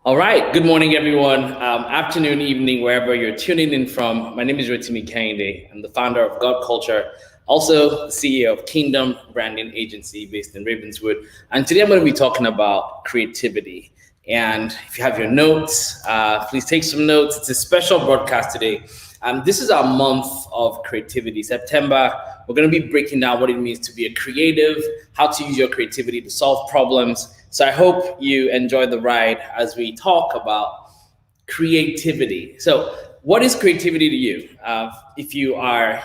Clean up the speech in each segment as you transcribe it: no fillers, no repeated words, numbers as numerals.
All right. Good morning, everyone. Afternoon, evening, wherever you're tuning in from. My name is Rotimi Kehinde. I'm the founder of God Culture, also the CEO of Kingdom Branding Agency based in Ravenswood. And today I'm going to be talking about creativity. And if you have your notes, please take some notes. It's a special broadcast today. This is our month of creativity, September. We're going to be breaking down what it means to be a creative, how to use your creativity to solve problems. So I hope you enjoy the ride as we talk about creativity. So what is creativity to you? If you are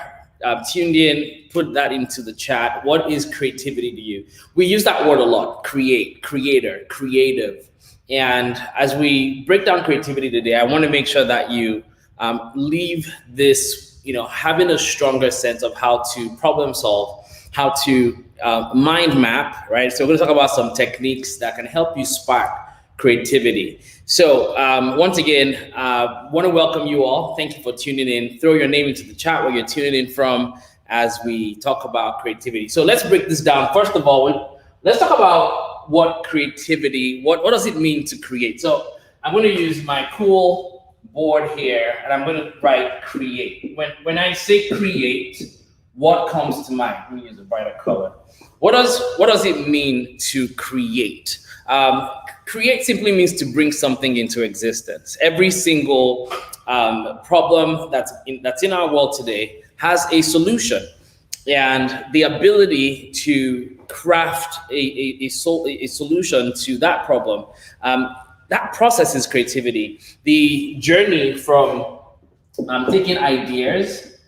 tuned in, put that into the chat. What is creativity to you? We use that word a lot: create, creator, creative. And as we break down creativity today, I want to make sure that you leave this, having a stronger sense of how to problem solve, how to mind map, right? So we're going to talk about some techniques that can help you spark creativity. So once again, want to welcome you all. Thank you for tuning in. Throw your name into the chat where you're tuning in from as we talk about creativity. So let's break this down. First of all, let's talk about what creativity, what does it mean to create? So I'm going to use my cool board here and I'm going to write create. When I say create, what comes to mind? Let me use a brighter color. What does it mean to create? Create simply means to bring something into existence. Every single problem that's in our world today has a solution, and the ability to craft a solution to that problem. That process is creativity. The journey from taking ideas,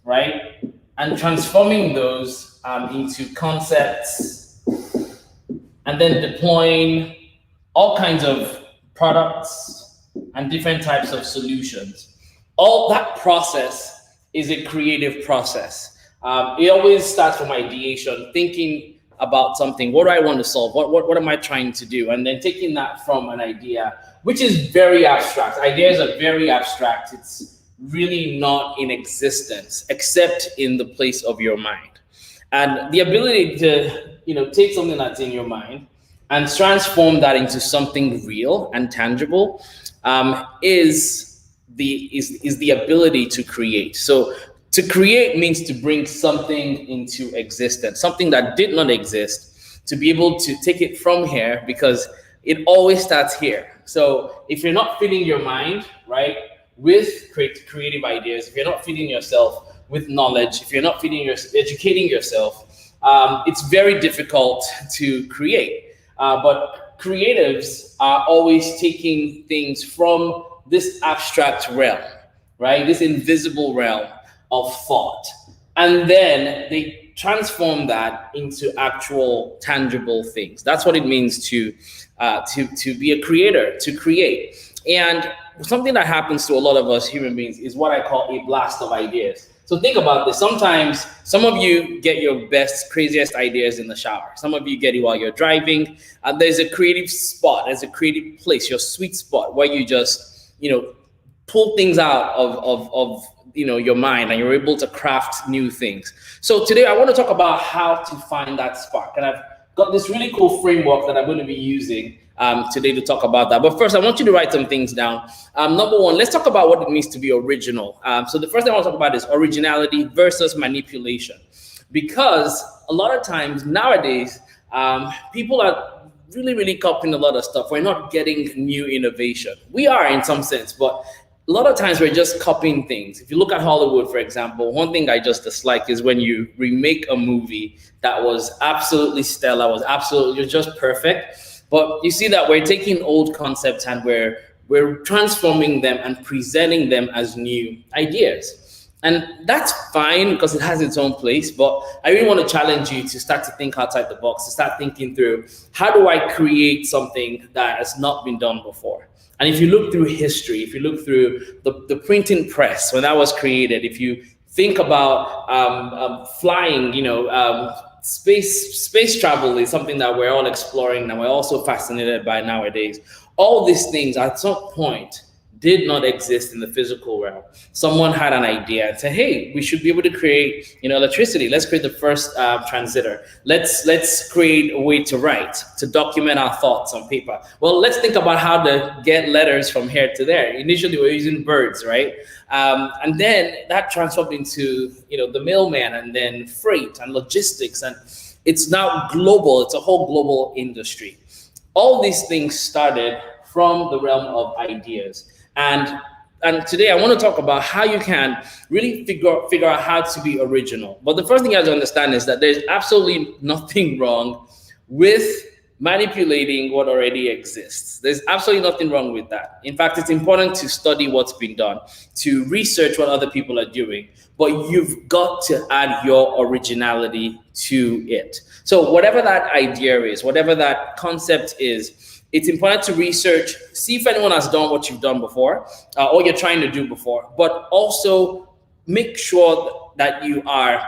right, and transforming those into concepts, and then deploying all kinds of products and different types of solutions. All that process is a creative process. It always starts from ideation, thinking about something. What do I want to solve? What am I trying to do? And then taking that from an idea, which is very abstract. Ideas are very abstract. It's really not in existence except in the place of your mind. And the ability to take something that's in your mind and transform that into something real and tangible is the ability to create. So to create means to bring something into existence, something that did not exist, to be able to take it from here, because it always starts here. So if you're not feeding your mind, right, with creative ideas, if you're not feeding yourself with knowledge, if you're not educating yourself, it's very difficult to create. But creatives are always taking things from this abstract realm, right, this invisible realm of thought, and then they transform that into actual tangible things. That's what it means to be a creator, to create. And something that happens to a lot of us human beings is what I call a blast of ideas. So think about this. Sometimes some of you get your best, craziest ideas in the shower. Some of you get it while you're driving. There's a creative spot, there's a creative place, your sweet spot, where you just, pull things out of your mind, and you're able to craft new things. So today I want to talk about how to find that spark. And I've got this really cool framework that I'm going to be using today to talk about that. But first, I want you to write some things down. Number one, let's talk about what it means to be original. So the first thing I want to talk about is originality versus manipulation. Because a lot of times nowadays, people are really, really copying a lot of stuff. We're not getting new innovation. We are in some sense, but a lot of times we're just copying things. If you look at Hollywood, for example, one thing I just dislike is when you remake a movie that was absolutely stellar, you're just perfect. But you see that we're taking old concepts and we're transforming them and presenting them as new ideas. And that's fine because it has its own place. But I really want to challenge you to start to think outside the box, to start thinking through, how do I create something that has not been done before? And if you look through history, if you look through the printing press, when that was created, if you think about flying, space travel is something that we're all exploring and we're also fascinated by nowadays. All these things at some point did not exist in the physical realm. Someone had an idea and said, "Hey, we should be able to create, electricity. Let's create the first transitor. Let's create a way to write, to document our thoughts on paper. Well, let's think about how to get letters from here to there. Initially, we're using birds, right? And then that transformed into, the mailman, and then freight and logistics, and it's now global. It's a whole global industry. All these things started from the realm of ideas. And today I want to talk about how you can really figure out how to be original. But the first thing you have to understand is that there's absolutely nothing wrong with manipulating what already exists. There's absolutely nothing wrong with that. In fact, it's important to study what's been done, to research what other people are doing, but you've got to add your originality to it. So whatever that idea is, whatever that concept is, it's important to research, see if anyone has done what you've done before, or you're trying to do before, but also make sure that you are,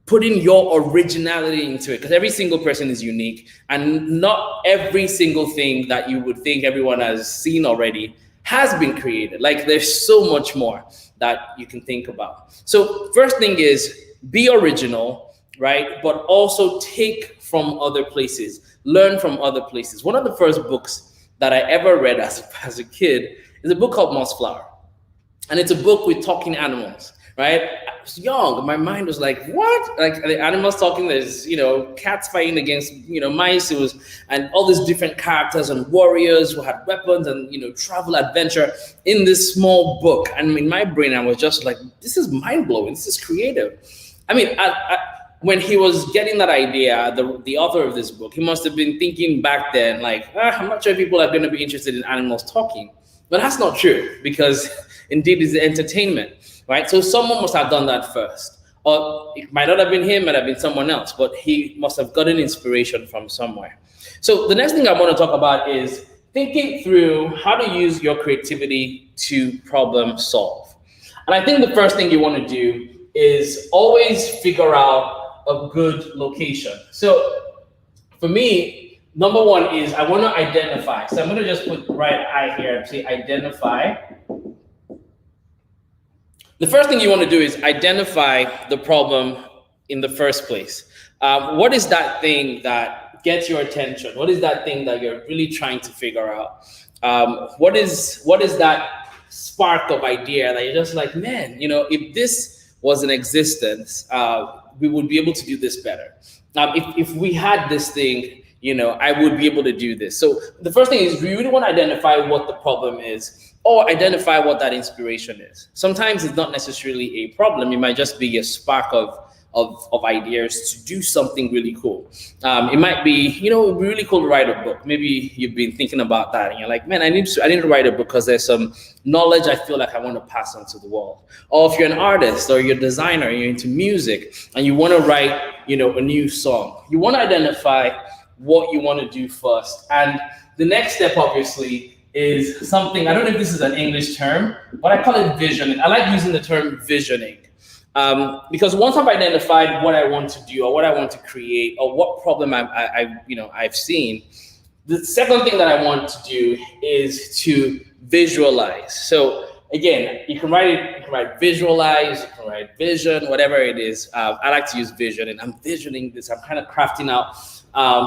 putting your originality into it, because every single person is unique, and not every single thing that you would think everyone has seen already has been created. Like, there's so much more that you can think about. So first thing is, be original, right? But also take from other places. Learn from other places. One of the first books that I ever read as a kid is a book called Mossflower. And it's a book with talking animals, right? I was young. My mind was like, what? Like, the animals talking, there's, cats fighting against, mice. It was, and all these different characters and warriors who had weapons and, travel adventure in this small book. And in my brain, I was just like, this is mind blowing. This is creative. I mean, when he was getting that idea, the author of this book, he must have been thinking back then, like, I'm not sure people are going to be interested in animals talking. But that's not true, because indeed it's entertainment, right? So someone must have done that first. Or it might not have been him, it might have been someone else, but he must have gotten inspiration from somewhere. So the next thing I want to talk about is thinking through how to use your creativity to problem solve. And I think the first thing you want to do is always figure out a good location. So for me, number one is I want to identify. So I'm going to just put right eye here and say identify. The first thing you want to do is identify the problem in the first place. What is that thing that gets your attention? What is that thing that you're really trying to figure out? What is that spark of idea that you're just like, man, if this was in existence, we would be able to do this better. If we had this thing, I would be able to do this. So the first thing is we really want to identify what the problem is, or identify what that inspiration is. Sometimes it's not necessarily a problem. It might just be a spark of ideas to do something really cool. It might be, it'd be really cool to write a book. Maybe you've been thinking about that and you're like, man, I need to write a book because there's some knowledge I feel like I want to pass on to the world. Or if you're an artist or you're a designer, you're into music and you want to write, a new song, you want to identify what you want to do first. And the next step, obviously, is something, I don't know if this is an English term, but I call it visioning. I like using the term visioning. Because once I've identified what I want to do or what I want to create or what problem I've seen, the second thing that I want to do is to visualize. So again, you can write visualize, you can write vision, whatever it is. I like to use vision, and I'm visioning this. I'm kind of crafting out,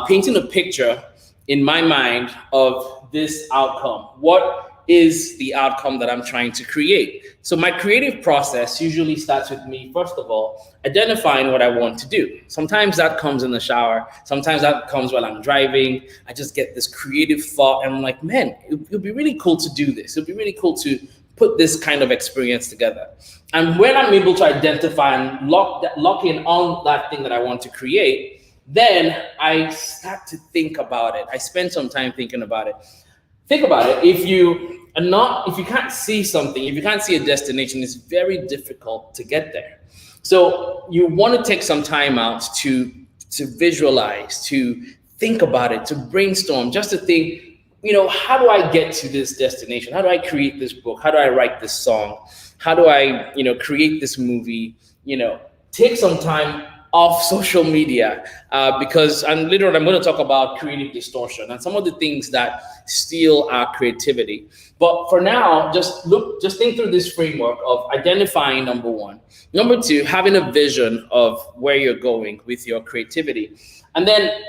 painting a picture in my mind of this outcome. What is the outcome that I'm trying to create? So my creative process usually starts with me, first of all, identifying what I want to do. Sometimes that comes in the shower. Sometimes that comes while I'm driving. I just get this creative thought and I'm like, man, it would be really cool to do this. It'd be really cool to put this kind of experience together. And when I'm able to identify and lock in on that thing that I want to create, then I start to think about it. I spend some time thinking about it. Think about it. If you can't see something, if you can't see a destination, it's very difficult to get there. So you want to take some time out to visualize, to think about it, to brainstorm, just to think, how do I get to this destination? How do I create this book? How do I write this song? How do I, create this movie? Take some time of social media, because, and later on I'm going to talk about creative distortion and some of the things that steal our creativity. But for now, just think through this framework of identifying number one. Number two, having a vision of where you're going with your creativity. And then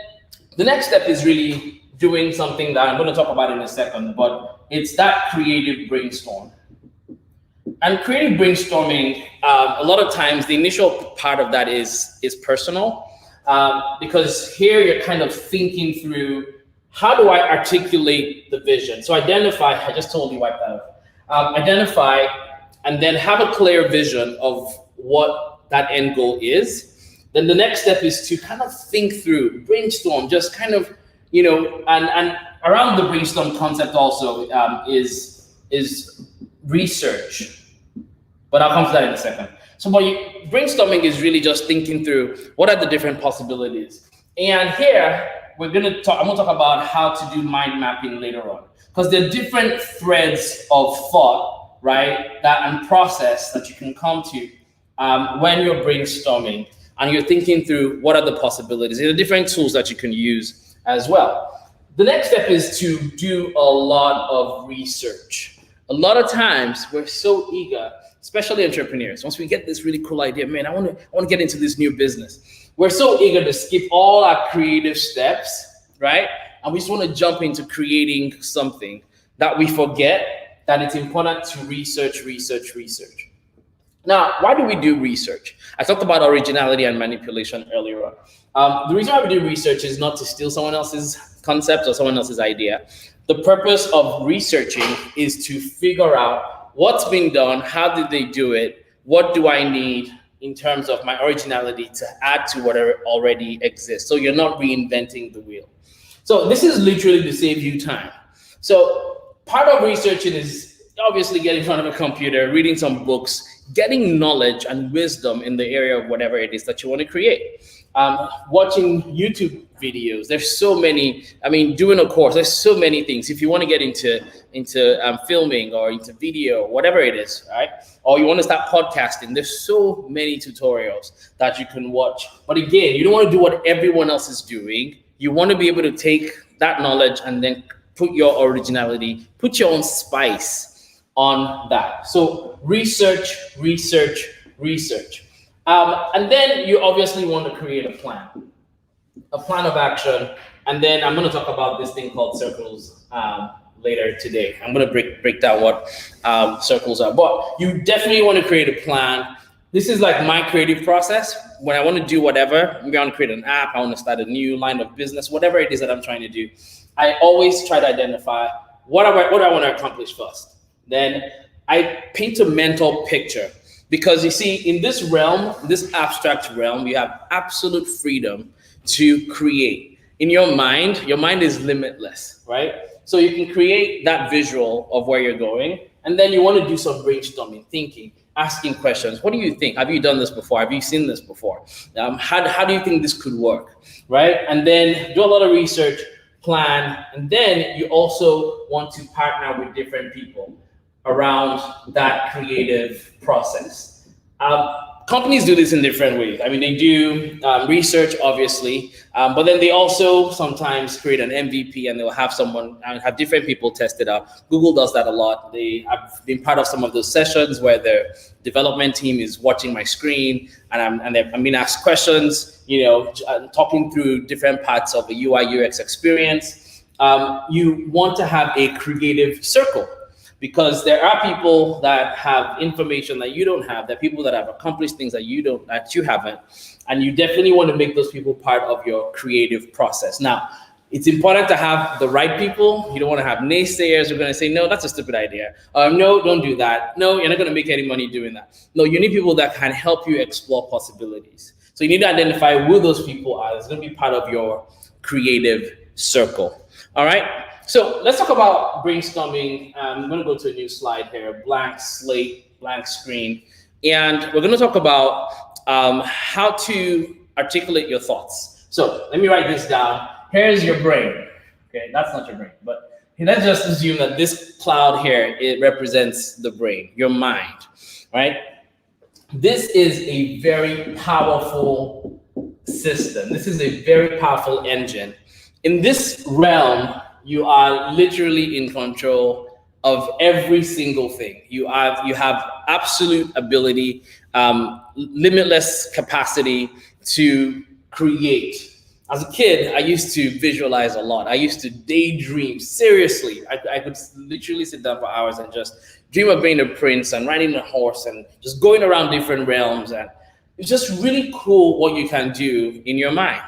the next step is really doing something that I'm going to talk about in a second, but it's that creative brainstorm. And creative brainstorming, a lot of times the initial part of that is personal, because here you're kind of thinking through, how do I articulate the vision? So identify, I just totally wiped that out. Identify and then have a clear vision of what that end goal is. Then the next step is to kind of think through, brainstorm, just kind of, and around the brainstorm concept also is research. But I'll come to that in a second. So brainstorming is really just thinking through what are the different possibilities. And here I'm gonna talk about how to do mind mapping later on, because there are different threads of thought, right, and process that you can come to when you're brainstorming and you're thinking through what are the possibilities. There are different tools that you can use as well. The next step is to do a lot of research. A lot of times we're so eager, especially entrepreneurs. Once we get this really cool idea, man, I want to get into this new business. We're so eager to skip all our creative steps, right? And we just want to jump into creating something that we forget that it's important to research. Now, why do we do research? I talked about originality and manipulation earlier on. The reason why we do research is not to steal someone else's concept or someone else's idea. The purpose of researching is to figure out what's been done, how did they do it, what do I need in terms of my originality to add to whatever already exists. So you're not reinventing the wheel. So this is literally to save you time. So part of researching is obviously getting in front of a computer, reading some books, getting knowledge and wisdom in the area of whatever it is that you want to create. Watching YouTube videos, there's so many. I mean, doing a course, there's so many things. If you want to get into filming or into video, whatever it is, right? Or you want to start podcasting, there's so many tutorials that you can watch. But again, you don't want to do what everyone else is doing. You want to be able to take that knowledge and then put your originality, put your own spice on that. So research. And then you obviously want to create a plan of action. And then I'm going to talk about this thing called circles later today. I'm going to break down what circles are. But you definitely want to create a plan. This is like my creative process. When I want to do whatever, maybe I want to create an app, I want to start a new line of business, whatever it is that I'm trying to do, I always try to identify what I want to accomplish first. Then I paint a mental picture. Because you see, in this realm, this abstract realm, you have absolute freedom to create. In your mind is limitless, right? So you can create that visual of where you're going, and then you want to do some brainstorming, thinking, asking questions. What do you think? Have you done this before? Have you seen this before? How do you think this could work, right? And then do a lot of research, plan, and then you also want to partner with different people around that creative process. Companies do this in different ways. I mean, they do research, obviously, but then they also sometimes create an MVP and they'll have have different people test it out. Google does that a lot. I've been part of some of those sessions where the development team is watching my screen and I'm being asked questions, talking through different parts of the UI UX experience. You want to have a creative circle, because there are people that have information that you don't have, there are people that have accomplished things that you haven't, and you definitely want to make those people part of your creative process. Now, it's important to have the right people. You don't want to have naysayers who are going to say, no, that's a stupid idea. No, don't do that. No, you're not going to make any money doing that. No, you need people that can help you explore possibilities. So you need to identify who those people are. It's going to be part of your creative circle. All right. So let's talk about brainstorming. I'm going to go to a new slide here, blank slate, blank screen. And we're going to talk about how to articulate your thoughts. So let me write this down. Here's your brain. Okay, that's not your brain, but let's just assume that this cloud here, it represents the brain, your mind, right? This is a very powerful system. This is a very powerful engine. In this realm, you are literally in control of every single thing. You have absolute ability, limitless capacity to create. As a kid, I used to visualize a lot. I used to daydream. Seriously, I could literally sit down for hours and just dream of being a prince and riding a horse and just going around different realms. And it's just really cool what you can do in your mind.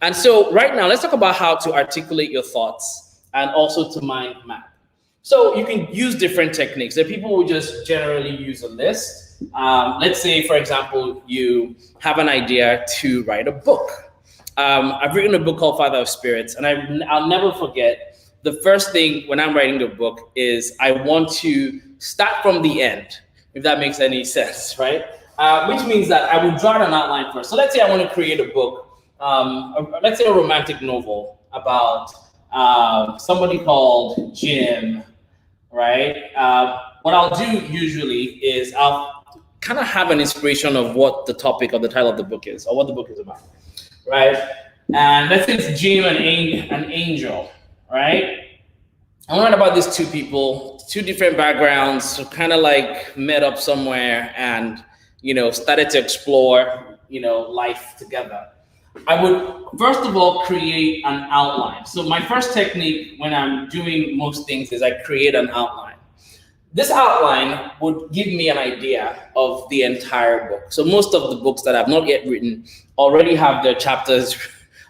And so right now, let's talk about how to articulate your thoughts and also to mind map. So you can use different techniques. There are people who just generally use a list. Let's say, for example, you have an idea to write a book. I've written a book called Father of Spirits, and I'll never forget the first thing when I'm writing the book is I want to start from the end, if that makes any sense, right? Which means that I would draw an outline first. So let's say I want to create a book, let's say a romantic novel about somebody called Jim, right? What I'll do usually is I'll kind of have an inspiration of what the topic or the title of the book is or what the book is about. Right? And let's say it's Jim and an angel, right? I learned about these two people, two different backgrounds, kind of like met up somewhere and, started to explore, life together. I would, first of all, create an outline. So my first technique when I'm doing most things is I create an outline. This outline would give me an idea of the entire book. So most of the books that I've not yet written already have their chapters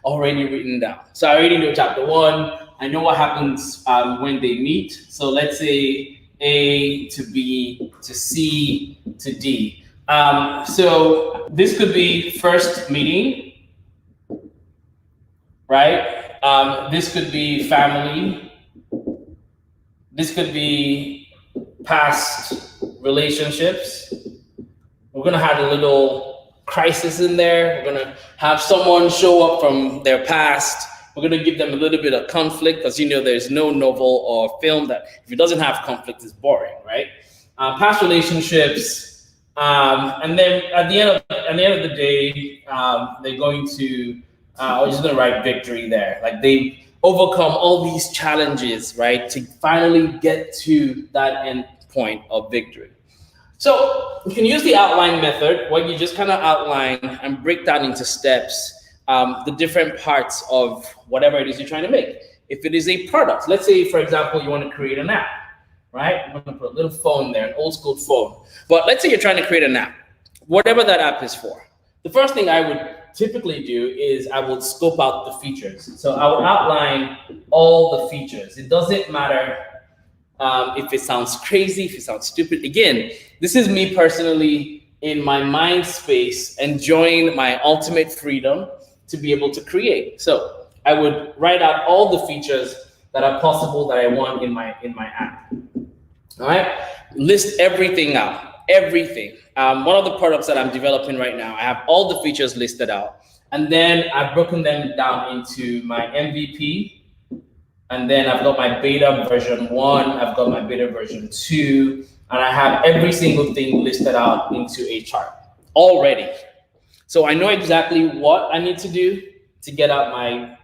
already written down. So I already know chapter 1. I know what happens when they meet. So let's say A to B to C to D. So this could be first meeting, right? This could be family. This could be past relationships. We're gonna have a little crisis in there. We're gonna have someone show up from their past. We're gonna give them a little bit of conflict because there's no novel or film that if it doesn't have conflict is boring, right? Past relationships, and then at the end of the day, they're going to we're just gonna write victory there. Like they overcome all these challenges, right, to finally get to that end point of victory. So you can use the outline method where you just kind of outline and break down into steps the different parts of whatever it is you're trying to make. If it is a product, let's say, for example, you want to create an app, right? I'm going to put a little phone there, an old school phone. But let's say you're trying to create an app, whatever that app is for. The first thing I would typically do is I would scope out the features. So I would outline all the features. It doesn't matter if it sounds crazy, if it sounds stupid. Again, this is me personally in my mind space, enjoying my ultimate freedom to be able to create. So I would write out all the features that are possible that I want in my app. All right, list everything out. Everything. One of the products that I'm developing right now, I have all the features listed out, and then I've broken them down into my MVP, and then I've got my beta version 1, I've got my beta version 2, and I have every single thing listed out into a chart already. So I know exactly what I need to do to get out my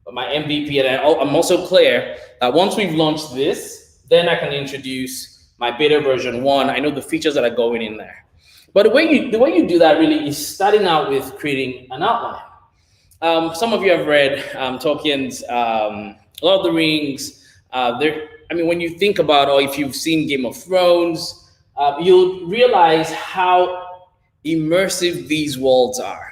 MVP, and I'm also clear that once we've launched this, then I can introduce my beta version 1. I know the features that are going in there. But the way you do that really is starting out with creating an outline. Some of you have read Tolkien's Lord of the Rings. When you think about, or if you've seen Game of Thrones, you'll realize how immersive these worlds are.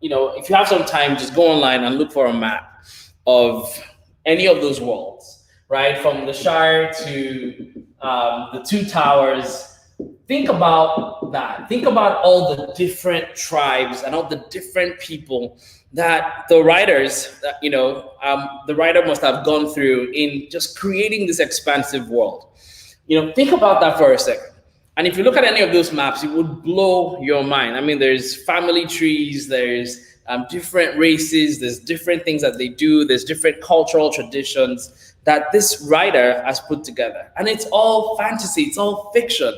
If you have some time, just go online and look for a map of any of those worlds, right? From the Shire to the Two Towers. Think about that. Think about all the different tribes and all the different people that the writers, the writer must have gone through in just creating this expansive world. Think about that for a second. And if you look at any of those maps, it would blow your mind. There's family trees, there's different races, there's different things that they do, there's different cultural traditions that this writer has put together. And it's all fantasy, it's all fiction,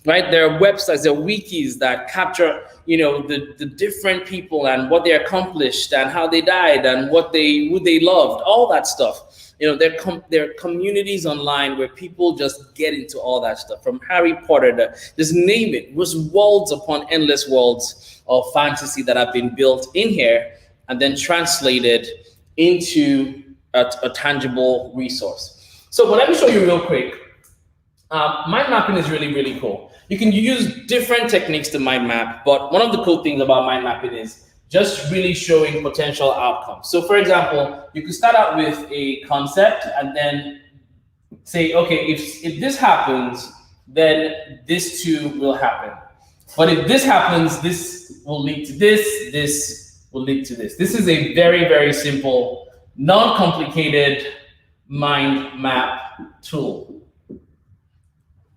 right? There are websites, there are wikis that capture, the different people and what they accomplished and how they died and who they loved, all that stuff. There are communities online where people just get into all that stuff, from Harry Potter, just name it. It was worlds upon endless worlds of fantasy that have been built in here and then translated into a tangible resource. So let me show you real quick. Mind mapping is really, really cool. You can use different techniques to mind map, but one of the cool things about mind mapping is just really showing potential outcomes. So for example, you could start out with a concept and then say, okay, if this happens, then this too will happen. But if this happens, this will lead to this will lead to this. This is a very, very simple, non-complicated mind map tool.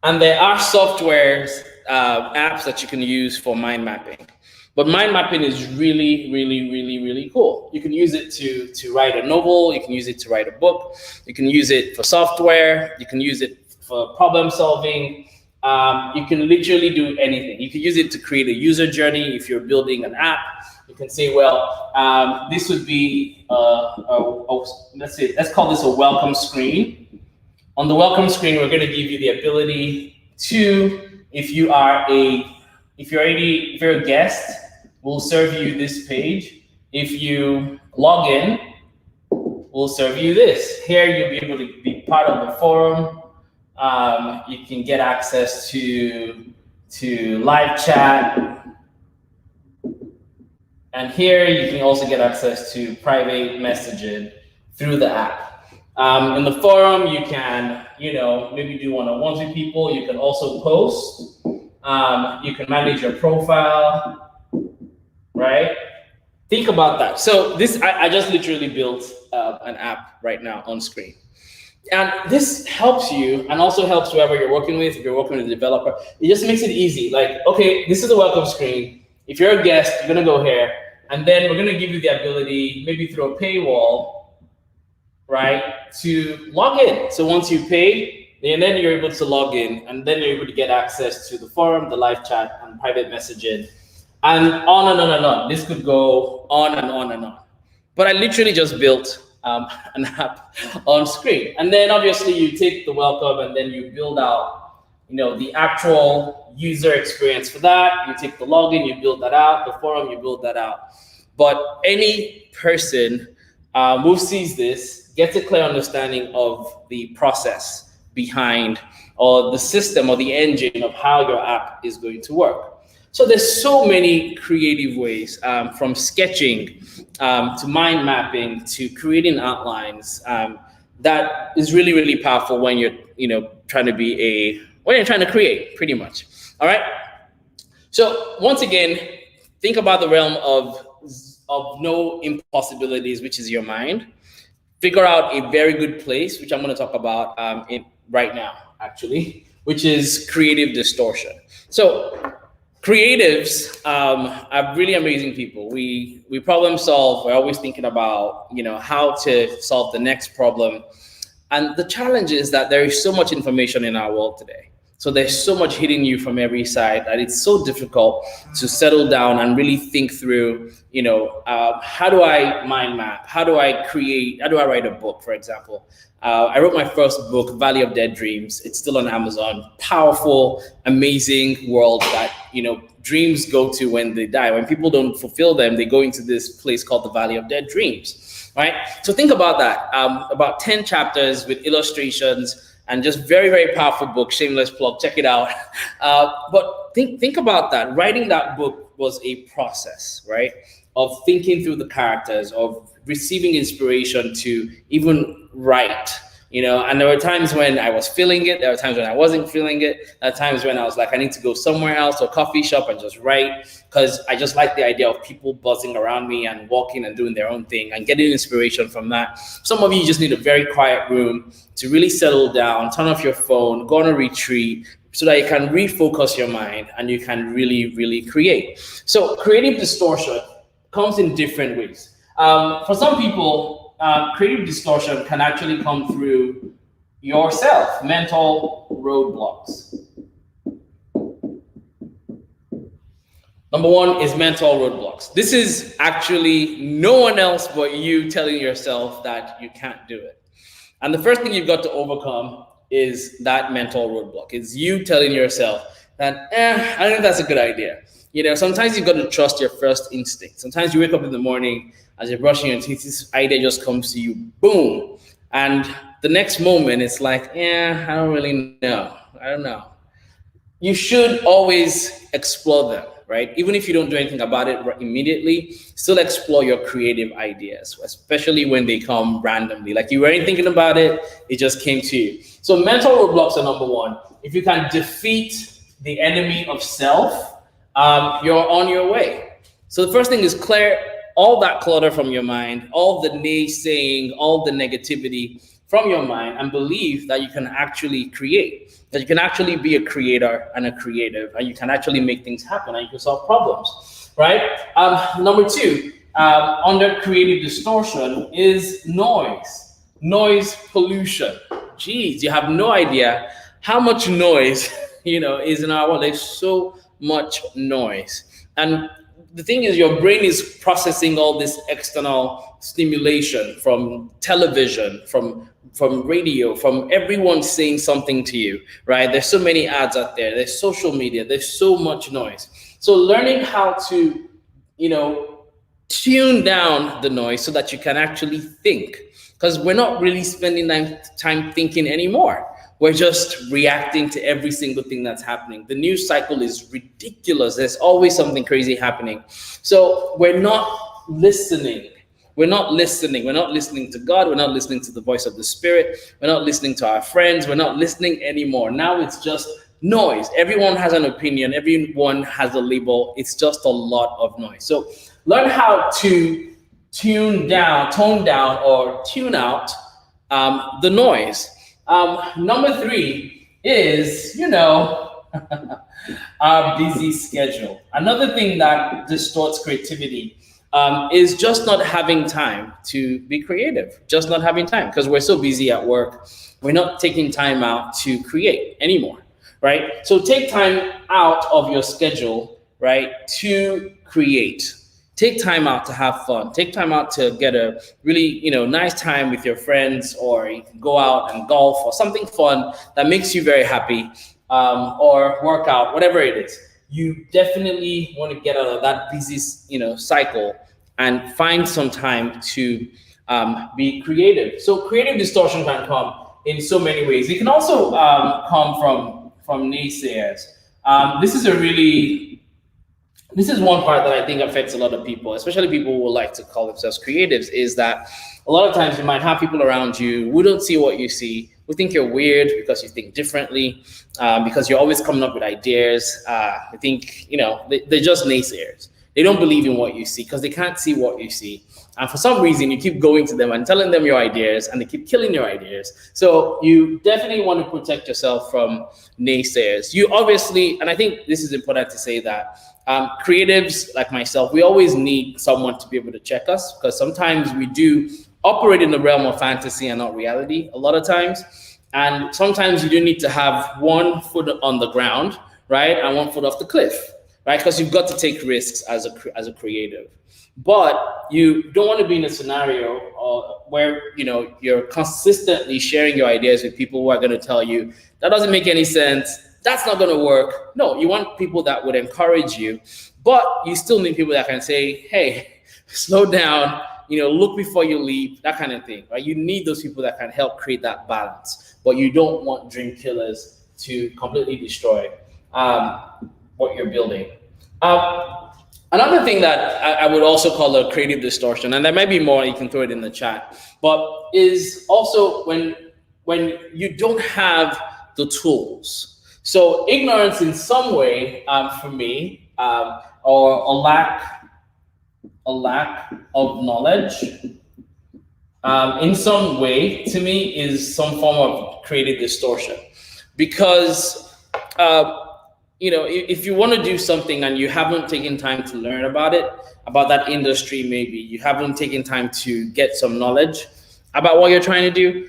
And there are softwares, apps that you can use for mind mapping. But mind mapping is really, really, really, really cool. You can use it to write a novel. You can use it to write a book. You can use it for software. You can use it for problem solving. You can literally do anything. You can use it to create a user journey. If you're building an app, you can say, well, this would be, let's call this a welcome screen. On the welcome screen, we're going to give you the ability to, if you're a guest, we'll serve you this page. If you log in, we'll serve you this. Here, you'll be able to be part of the forum. You can get access to live chat. And here, you can also get access to private messaging through the app. In the forum, you can, maybe do one-on-ones with people. You can also post. You can manage your profile, right? Think about that. So I just literally built an app right now on screen. And this helps you and also helps whoever you're working with. If you're working with a developer, it just makes it easy. Like, okay, this is a welcome screen. If you're a guest, you're gonna go here. And then we're gonna give you the ability, maybe through a paywall, right, to log in. So once you pay, and then you're able to log in, and then you're able to get access to the forum, the live chat, and private messaging, and on and on and on. This could go on and on and on. But I literally just built an app on screen. And then obviously you take the welcome and then you build out, the actual user experience for that. You take the login, you build that out, the forum, you build that out. But any person who sees this gets a clear understanding of the process behind or the system or the engine of how your app is going to work. So there's so many creative ways, from sketching to mind mapping to creating outlines, that is really, really powerful when you're trying to create, pretty much. All right. So once again, think about the realm of no impossibilities, which is your mind. Figure out a very good place, which I'm going to talk about right now, actually, which is creative distortion. So creatives are really amazing people. We problem solve. We're always thinking about how to solve the next problem. And the challenge is that there is so much information in our world today. So there's so much hitting you from every side that it's so difficult to settle down and really think through, how do I mind map? How do I write a book, for example? I wrote my first book, Valley of Dead Dreams. It's still on Amazon. Powerful, amazing world that, dreams go to when they die. When people don't fulfill them, they go into this place called the Valley of Dead Dreams, right? So think about that. About 10 chapters with illustrations, and just very, very powerful book, shameless plug, check it out. But think about that. Writing that book was a process, right? Of thinking through the characters, of receiving inspiration to even write, and there were times when I was feeling it. There were times when I wasn't feeling it. There were times when I was like, I need to go somewhere else, or a coffee shop, and just write, because I just like the idea of people buzzing around me and walking and doing their own thing and getting inspiration from that. Some of you just need a very quiet room to really settle down, turn off your phone, go on a retreat, so that you can refocus your mind and you can really, really create. So creative distortion comes in different ways. For some people, creative distortion can actually come through yourself, mental roadblocks. Number one is mental roadblocks. This is actually no one else but you telling yourself that you can't do it. And the first thing you've got to overcome is that mental roadblock. It's you telling yourself that, I don't think that's a good idea. Sometimes you've got to trust your first instinct. Sometimes you wake up in the morning, as you're brushing your teeth, this idea just comes to you, boom. And the next moment, it's like, I don't really know. I don't know. You should always explore them, right? Even if you don't do anything about it immediately, still explore your creative ideas, especially when they come randomly. Like you weren't thinking about it, it just came to you. So mental roadblocks are number one. If you can defeat the enemy of self, you're on your way. So the first thing is clear all that clutter from your mind, all the naysaying, all the negativity from your mind, and believe that you can actually create, that you can actually be a creator and a creative, and you can actually make things happen and you can solve problems, right? Number two, under creative distortion is noise pollution. Geez, you have no idea how much noise, is in our world. There's so much noise. And the thing is, your brain is processing all this external stimulation from television, from radio, from everyone saying something to you, right? There's so many ads out there. There's social media. There's so much noise. So learning how to, tune down the noise so that you can actually think, because we're not really spending time thinking anymore. We're just reacting to every single thing that's happening. The news cycle is ridiculous. There's always something crazy happening. So we're not listening. We're not listening. We're not listening to God. We're not listening to the voice of the Spirit. We're not listening to our friends. We're not listening anymore. Now it's just noise. Everyone has an opinion. Everyone has a label. It's just a lot of noise. So learn how to tone down, or tune out the noise. Number three is, our busy schedule. Another thing that distorts creativity is just not having time to be creative, just not having time, because we're so busy at work. We're not taking time out to create anymore, right? So take time out of your schedule, right, to create. Take time out to have fun. Take time out to get a really, nice time with your friends, or you can go out and golf or something fun that makes you very happy, or work out, whatever it is. You definitely want to get out of that busy, cycle and find some time to be creative. So creative distortion can come in so many ways. It can also come from naysayers. This is one part that I think affects a lot of people, especially people who like to call themselves creatives, is that a lot of times you might have people around you who don't see what you see, who think you're weird because you think differently, because you're always coming up with ideas. I think, they're just naysayers. They don't believe in what you see because they can't see what you see. And for some reason, you keep going to them and telling them your ideas, and they keep killing your ideas. So you definitely want to protect yourself from naysayers. You obviously, and I think this is important to say, that creatives like myself, we always need someone to be able to check us, because sometimes we do operate in the realm of fantasy and not reality a lot of times. And sometimes you do need to have one foot on the ground, right, and one foot off the cliff, right? Because you've got to take risks as a creative. But you don't want to be in a scenario where you're consistently sharing your ideas with people who are going to tell you that doesn't make any sense, that's not going to work. No, you want people that would encourage you, but you still need people that can say, hey, slow down, look before you leap, that kind of thing, right? You need those people that can help create that balance, but you don't want dream killers to completely destroy what you're building. Another thing that I would also call a creative distortion, and there might be more, you can throw it in the chat, but is also when you don't have the tools. So ignorance in some way, for me, or a lack of knowledge, in some way, to me, is some form of creative distortion. Because if you want to do something and you haven't taken time to learn about it, about that industry, maybe you haven't taken time to get some knowledge about what you're trying to do,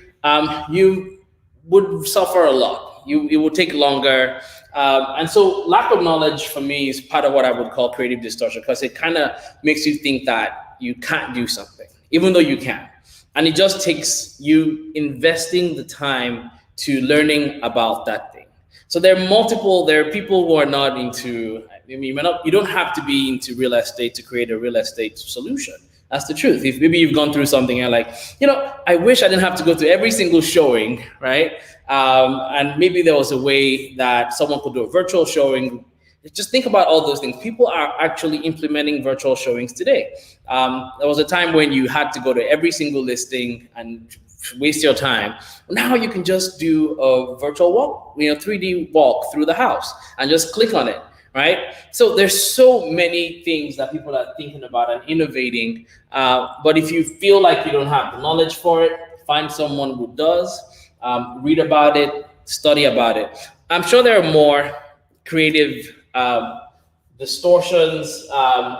you would suffer a lot. It would take longer. And so lack of knowledge for me is part of what I would call creative distortion, because it kind of makes you think that you can't do something, even though you can. And it just takes you investing the time to learning about that thing. So there are people who are not into, you don't have to be into real estate to create a real estate solution. That's the truth. If maybe you've gone through something and like, I wish I didn't have to go to every single showing, right? And maybe there was a way that someone could do a virtual showing. Just think about all those things. People are actually implementing virtual showings today. There was a time when you had to go to every single listing and waste your time. Now you can just do a virtual walk, 3D walk through the house and just click on it, right? So there's so many things that people are thinking about and innovating. But if you feel like you don't have the knowledge for it, find someone who does, read about it, study about it. I'm sure there are more creative distortions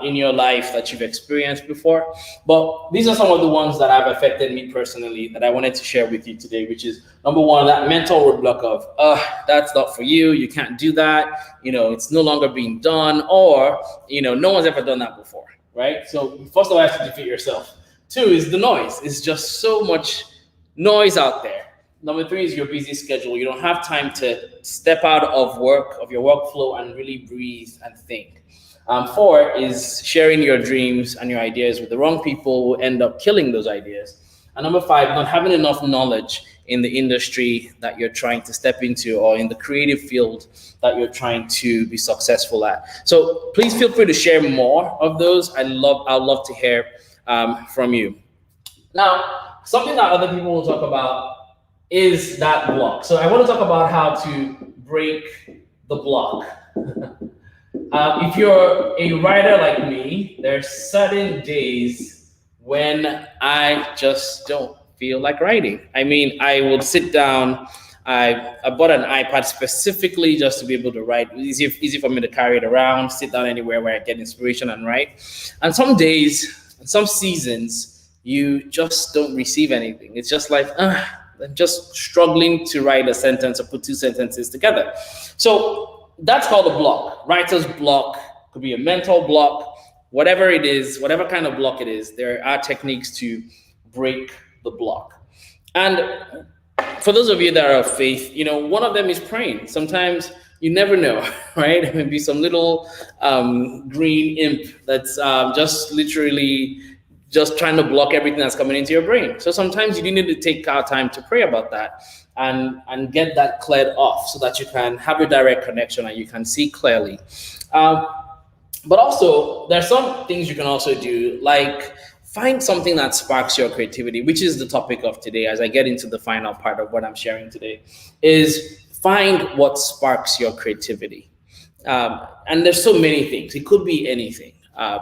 in your life that you've experienced before, but these are some of the ones that have affected me personally that I wanted to share with you today, which is number one, that mental roadblock of that's not for you, you can't do that, it's no longer being done, or no one's ever done that before, right? So first of all, you have to defeat yourself. Two is the noise. It's just so much noise out there. Number three is your busy schedule. You don't have time to step out of work, of your workflow, and really breathe and think. Four is sharing your dreams and your ideas with the wrong people who end up killing those ideas. And number five, not having enough knowledge in the industry that you're trying to step into or in the creative field that you're trying to be successful at. So please feel free to share more of those. I'd love to hear from you. Now, something that other people will talk about is that block. So I want to talk about how to break the block. If you're a writer like me, there's certain days when I just don't feel like writing. I would sit down. I bought an iPad specifically just to be able to write. It's easy for me to carry it around, sit down anywhere where I get inspiration and write. And some days, some seasons, you just don't receive anything. It's just like, I'm just struggling to write a sentence or put two sentences together. So that's called a block. Writer's block could be a mental block, whatever it is, whatever kind of block it is, there are techniques to break the block. And for those of you that are of faith, one of them is praying. Sometimes you never know, right? It may be some little green imp that's just literally just trying to block everything that's coming into your brain. So sometimes you need to take our time to pray about that and get that cleared off so that you can have a direct connection and you can see clearly. But also, there are some things you can also do, like find something that sparks your creativity, which is the topic of today as I get into the final part of what I'm sharing today, is find what sparks your creativity. And there's so many things. It could be anything.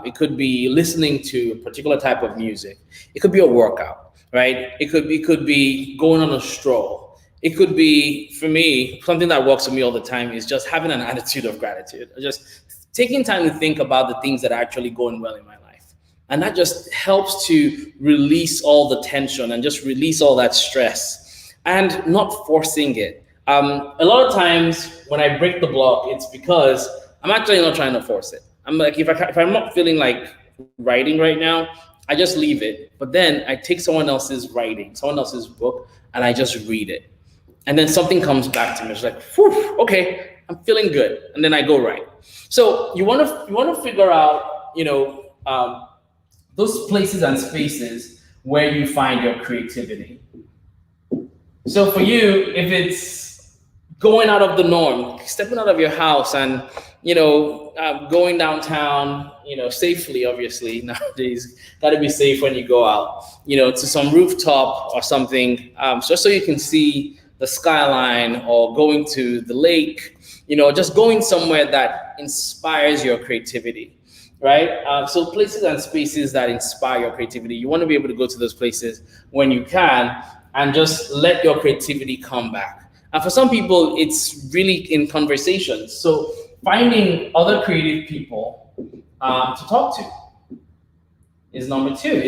It could be listening to a particular type of music. It could be a workout, right? It could be going on a stroll. It could be, for me, something that works for me all the time is just having an attitude of gratitude. Just taking time to think about the things that are actually going well in my life. And that just helps to release all the tension and just release all that stress and not forcing it. A lot of times when I break the block, it's because I'm actually not trying to force it. I'm like, if I'm not feeling like writing right now, I just leave it. But then I take someone else's writing, someone else's book, and I just read it. And then something comes back to me. It's like, whew, okay, I'm feeling good. And then I go write. So you want to figure out, those places and spaces where you find your creativity. So for you, if it's going out of the norm, stepping out of your house and, going downtown, safely, obviously, nowadays, gotta be safe when you go out, to some rooftop or something, just so you can see the skyline, or going to the lake, just going somewhere that inspires your creativity, right? So places and spaces that inspire your creativity, you want to be able to go to those places when you can and just let your creativity come back. And for some people, it's really in conversations. So finding other creative people to talk to is number two.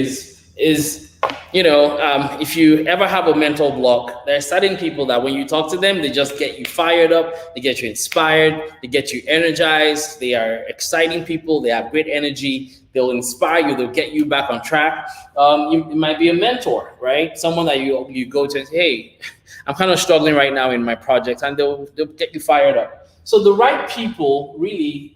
If you ever have a mental block, there are certain people that when you talk to them, they just get you fired up, they get you inspired, they get you energized. They are exciting people, they have great energy, they'll inspire you, they'll get you back on track. It might be a mentor, right? Someone that you go to and say, hey, I'm kind of struggling right now in my project, and they'll get you fired up. So the right people really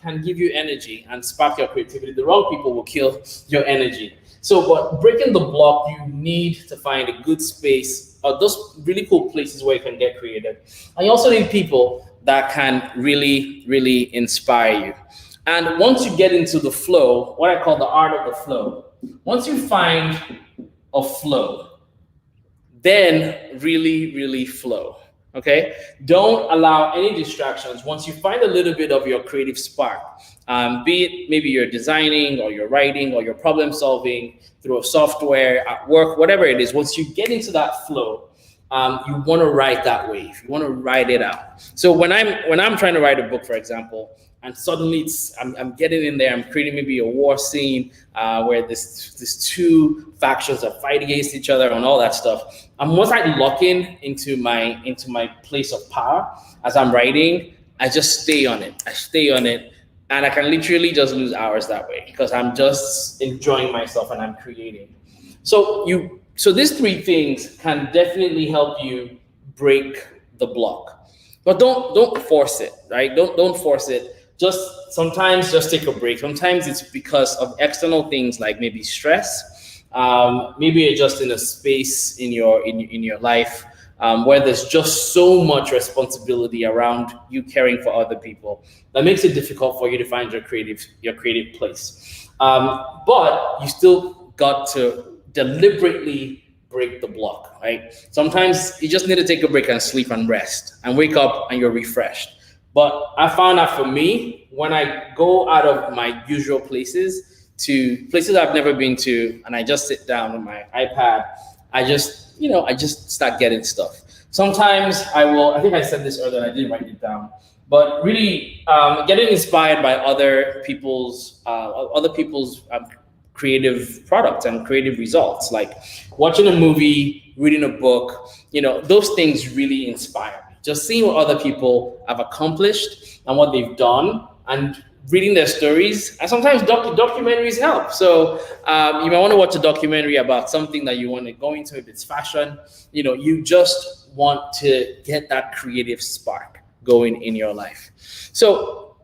can give you energy and spark your creativity. The wrong people will kill your energy. So, but breaking the block, you need to find a good space, or those really cool places where you can get creative. And you also need people that can really, really inspire you. And once you get into the flow, what I call the art of the flow, once you find a flow, then really, really flow. Okay, don't allow any distractions. Once you find a little bit of your creative spark, be it maybe you're designing or you're writing or you're problem solving through a software at work, whatever it is, once you get into that flow, you want to ride that wave. You want to ride it out. So when I'm trying to write a book, for example, and suddenly I'm getting in there, I'm creating maybe a war scene where these two factions are fighting against each other and all that stuff. And once I lock into my place of power as I'm writing, I just stay on it. And I can literally just lose hours that way because I'm just enjoying myself and I'm creating. So these three things can definitely help you break the block. But don't force it, right? Don't force it. Sometimes just take a break. Sometimes it's because of external things like maybe stress. Maybe you're just in a space in your life where there's just so much responsibility around you caring for other people that makes it difficult for you to find your creative place. But you still got to deliberately break the block, right? Sometimes you just need to take a break and sleep and rest and wake up and you're refreshed. But I found that for me, when I go out of my usual places to places I've never been to, and I just sit down with my iPad, I just start getting stuff. Sometimes I think I said this earlier, I didn't write it down, but really getting inspired by other people's creative products and creative results, like watching a movie, reading a book, those things really inspire me. Just seeing what other people have accomplished and what they've done and reading their stories. And sometimes documentaries help. So you might want to watch a documentary about something that you want to go into, if it's fashion. You just want to get that creative spark going in your life. So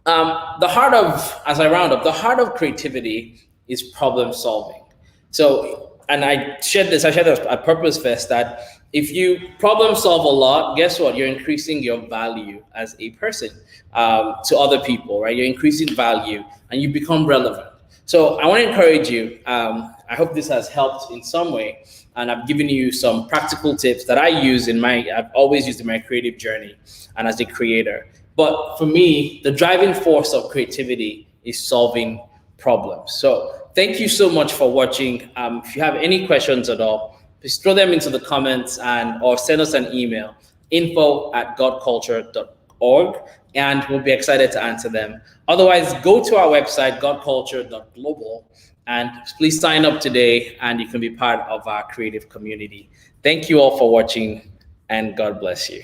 as I round up, the heart of creativity is problem solving. So, and I shared this at Purpose Fest, that if you problem solve a lot, guess what? You're increasing your value as a person to other people, right? You're increasing value and you become relevant. So I want to encourage you. I hope this has helped in some way. And I've given you some practical tips that I've always used in my creative journey and as a creator. But for me, the driving force of creativity is solving problems. So thank you so much for watching. If you have any questions at all, please throw them into the comments or send us an email, info@godculture.org, and we'll be excited to answer them. Otherwise, go to our website, godculture.global, and please sign up today and you can be part of our creative community. Thank you all for watching, and God bless you.